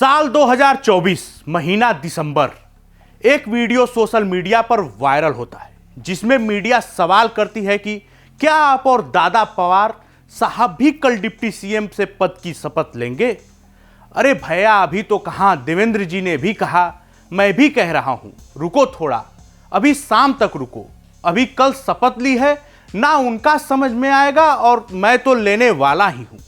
साल 2024 महीना दिसंबर, एक वीडियो सोशल मीडिया पर वायरल होता है जिसमें मीडिया सवाल करती है कि क्या आप और दादा पवार साहब भी कल डिप्टी सीएम से पद की शपथ लेंगे। अरे भैया, अभी तो कहां, देवेंद्र जी ने भी कहा, मैं भी कह रहा हूं, रुको थोड़ा, अभी शाम तक रुको, अभी कल शपथ ली है ना, उनका समझ में आएगा और मैं तो लेने वाला ही हूं।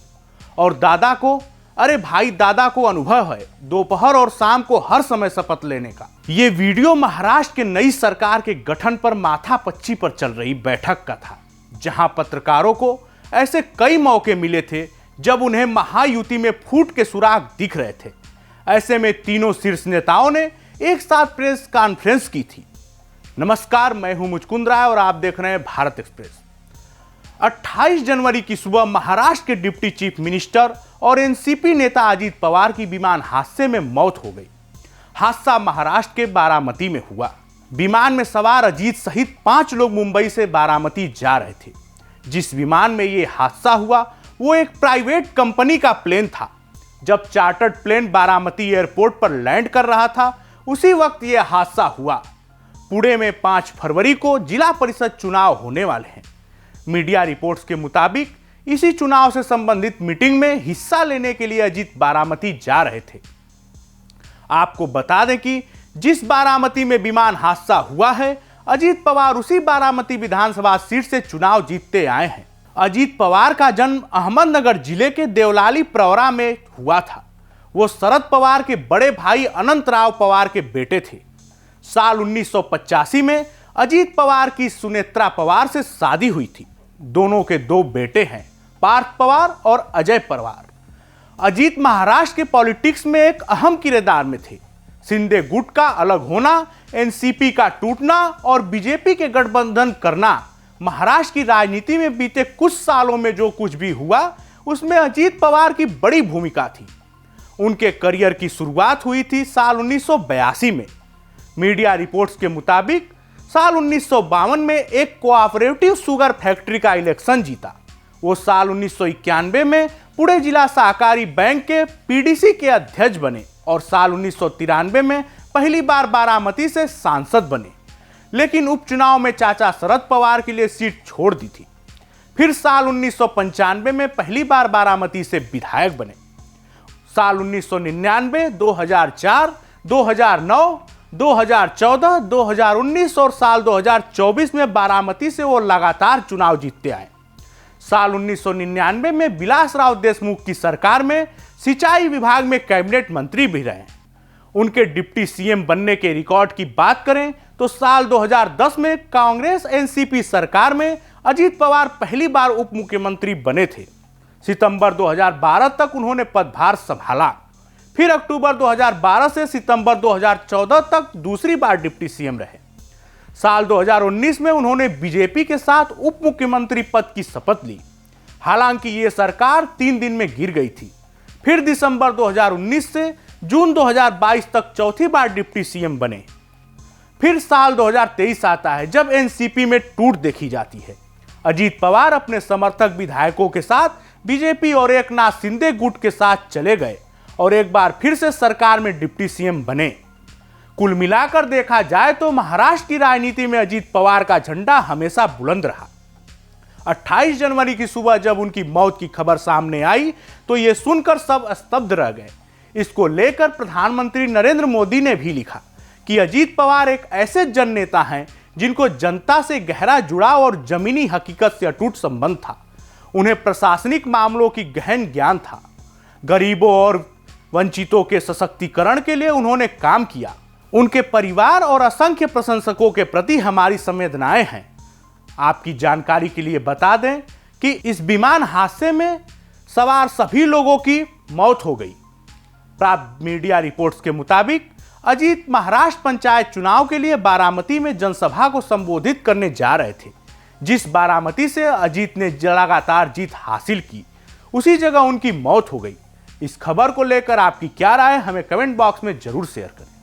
और दादा को, अरे भाई, दादा को अनुभव है दोपहर और शाम को हर समय शपथ लेने का। ये वीडियो महाराष्ट्र के नई सरकार के गठन पर माथापच्ची पर चल रही बैठक का था, जहां पत्रकारों को ऐसे कई मौके मिले थे जब उन्हें महायुति में फूट के सुराग दिख रहे थे। ऐसे में तीनों शीर्ष नेताओं ने एक साथ प्रेस कॉन्फ्रेंस की थी। नमस्कार, मैं हूं मुचकुंद राय और आप देख रहे हैं भारत एक्सप्रेस। 28 जनवरी की सुबह महाराष्ट्र के डिप्टी चीफ मिनिस्टर और एनसीपी नेता अजीत पवार की विमान हादसे में मौत हो गई। हादसा महाराष्ट्र के बारामती में हुआ। विमान में सवार अजीत सहित 5 लोग मुंबई से बारामती जा रहे थे। जिस विमान में यह हादसा हुआ वो एक प्राइवेट कंपनी का प्लेन था। जब चार्टर्ड प्लेन बारामती एयरपोर्ट पर लैंड कर रहा था, उसी वक्त यह हादसा हुआ। पुणे में 5 फरवरी को जिला परिषद चुनाव होने वाले हैं। मीडिया रिपोर्ट्स के मुताबिक इसी चुनाव से संबंधित मीटिंग में हिस्सा लेने के लिए अजीत बारामती जा रहे थे। आपको बता दें कि जिस बारामती में विमान हादसा हुआ है, अजीत पवार उसी बारामती विधानसभा सीट से चुनाव जीतते आए हैं। अजीत पवार का जन्म अहमदनगर जिले के देवलाली प्रवरा में हुआ था। वो शरद पवार के बड़े भाई अनंतराव पवार के बेटे थे। साल 1985 में अजीत पवार की सुनेत्रा पवार से शादी हुई थी। दोनों के 2 बेटे हैं, पार्थ पवार और अजय पवार। अजीत महाराष्ट्र के पॉलिटिक्स में एक अहम किरदार में थे। शिंदे गुट का अलग होना, एनसीपी का टूटना और बीजेपी के गठबंधन करना, महाराष्ट्र की राजनीति में बीते कुछ सालों में जो कुछ भी हुआ उसमें अजीत पवार की बड़ी भूमिका थी। उनके करियर की शुरुआत हुई थी साल 1982 में। मीडिया रिपोर्ट्स के मुताबिक साल 1952 में एक कोऑपरेटिव शुगर फैक्ट्री का इलेक्शन जीता। वो साल 1991 में पुणे जिला सहकारी बैंक के पीडीसी के अध्यक्ष बने और साल 1993 में पहली बार बारामती से सांसद बने, लेकिन उपचुनाव में चाचा शरद पवार के लिए सीट छोड़ दी थी। फिर साल 1995 में पहली बार बारामती से विधायक बने। साल 1999, 2004, 2009, 2014, 2019 और साल 2024 में बारामती से वो लगातार चुनाव जीतते आए। साल 1999 में विलासराव देशमुख की सरकार में सिंचाई विभाग में कैबिनेट मंत्री भी रहे। उनके डिप्टी सीएम बनने के रिकॉर्ड की बात करें तो साल 2010 में कांग्रेस एनसीपी सरकार में अजीत पवार पहली बार उप मुख्यमंत्री बने थे। सितंबर 2012 तक उन्होंने पदभार संभाला। फिर अक्टूबर 2012 से सितंबर 2014 तक दूसरी बार डिप्टी सीएम रहे। साल 2019 में उन्होंने बीजेपी के साथ उप मुख्यमंत्री पद की शपथ ली। हालांकि ये सरकार 3 दिन में गिर गई थी। फिर दिसंबर 2019 से जून 2022 तक चौथी बार डिप्टी सीएम बने। फिर साल 2023 आता है जब एनसीपी में टूट देखी जाती है। अजीत पवार अपने समर्थक विधायकों के साथ बीजेपी और एकनाथ शिंदे गुट के साथ चले गए और एक बार फिर से सरकार में डिप्टी सीएम बने। कुल मिलाकर देखा जाए तो महाराष्ट्र की राजनीति में अजीत पवार का झंडा हमेशा बुलंद रहा। 28 जनवरी की सुबह जब उनकी मौत की खबर सामने आई तो यह सुनकर सब स्तब्ध रह गए। इसको लेकर प्रधानमंत्री नरेंद्र मोदी ने भी लिखा कि अजीत पवार एक ऐसे जन नेता हैं जिनको जनता से गहरा जुड़ाव और जमीनी हकीकत से अटूट संबंध था। उन्हें प्रशासनिक मामलों की गहन ज्ञान था। गरीबों और वंचितों के सशक्तिकरण के लिए उन्होंने काम किया। उनके परिवार और असंख्य प्रशंसकों के प्रति हमारी संवेदनाएं हैं। आपकी जानकारी के लिए बता दें कि इस विमान हादसे में सवार सभी लोगों की मौत हो गई। प्राप्त मीडिया रिपोर्ट्स के मुताबिक अजीत महाराष्ट्र पंचायत चुनाव के लिए बारामती में जनसभा को संबोधित करने जा रहे थे। जिस बारामती से अजीत ने लगातार जीत हासिल की, उसी जगह उनकी मौत हो गई। इस खबर को लेकर आपकी क्या राय है, हमें कमेंट बॉक्स में जरूर शेयर करें।